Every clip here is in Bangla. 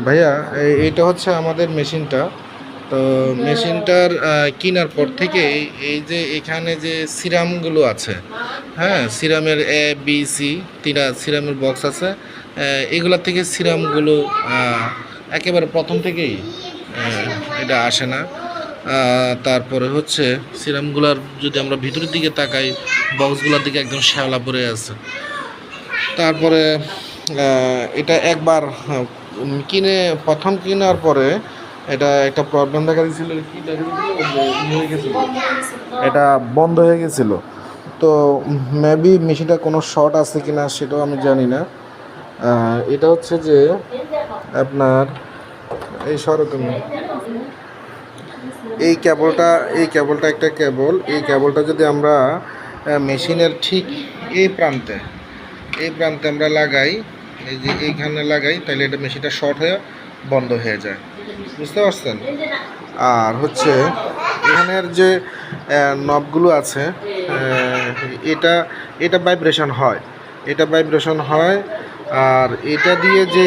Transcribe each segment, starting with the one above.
ভাইয়া এইটা হচ্ছে আমাদের মেশিনটা। তো মেশিনটার কেনার পর থেকে এই যে এখানে যে সিরামগুলো আছে, হ্যাঁ, সিরামের A B C তিনটা সিরামের বক্স আছে। এগুলা থেকে সিরামগুলো একেবারে প্রথম থেকেই এটা আসে না। তারপরে হচ্ছে সিরামগুলার যদি আমরা ভিতরের দিকে তাকাই, বক্সগুলোর দিকে একদম শ্যাওলা পড়ে আছে। তারপরে এটা একবার কিনে প্রথম কেনার পরে এটা একটা প্রবলেম দেখা দিয়েছিল। কি দেখা দিয়েছিল? হয়ে গেছিলো, এটা বন্ধ হয়ে গেছিলো। তো মেবি মেশিনটা কোনো শর্ট আছে কিনা সেটাও আমি জানি না। এটা হচ্ছে যে আপনার এই সরকম এই কেবলটা একটা কেবল। এই কেবলটা যদি আমরা মেশিনের ঠিক এই প্রান্তে আমরা লাগাই, এই যে এইখানে লাগাই, তাহলে এটা মেশিনটা শর্ট হয়ে বন্ধ হয়ে যায়। বুঝতে পারছেন? আর হচ্ছে এখানের যে নবগুলো আছে, এটা এটা ভাইব্রেশন হয়, আর এটা দিয়ে যে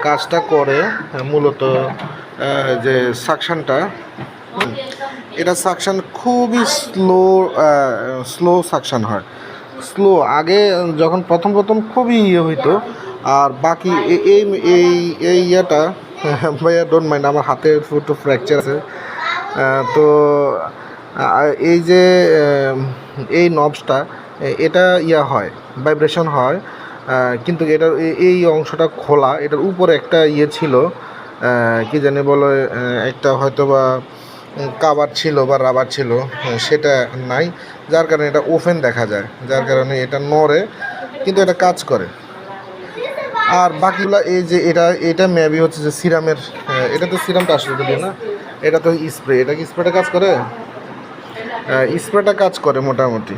কাজটা করে মূলত যে সাকশনটা, এটা সাকশন খুবই স্লো সাকশন হয়। আগে যখন প্রথম খুবই হইতো। আর বাকি এই এই এই ইয়েটা ভাইয়া ডোন্ট মাইন্ড, আমার হাতে একটু ফ্র্যাকচার আছে। তো এই যে এই নবসটা, এটা হয়, ভাইব্রেশন হয়। কিন্তু এটার এই অংশটা খোলা, এটার উপরে একটা ছিল, কি জানি বলে, একটা হয়তো বা কাভার ছিল বা রাবার ছিল, সেটা নাই, যার কারণে এটা ওপেন দেখা যায়, যার কারণে এটা নড়ে, কিন্তু এটা কাজ করে। আর বাকিগুলো এই যে এটা মেবি হচ্ছে যে সিরামের, এটা তো সিরামটা আসলে দিল না, এটা তো স্প্রে। এটা কি স্প্রেটা কাজ করে? স্প্রেটা কাজ করে মোটামুটি।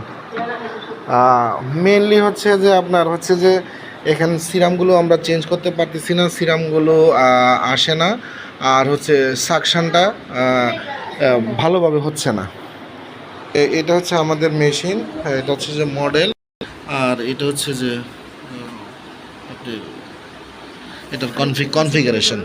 মেনলি হচ্ছে যে আপনার হচ্ছে যে এখানে সিরামগুলো আমরা চেঞ্জ করতে পারতেছি না, সিরামগুলো আসে না, আর হচ্ছে সাকশনটা ভালোভাবে হচ্ছে না। এটা হচ্ছে আমাদের মেশিন, এটা হচ্ছে যে মডেল, আর এটা হচ্ছে যে এটার কনফিগারেশন।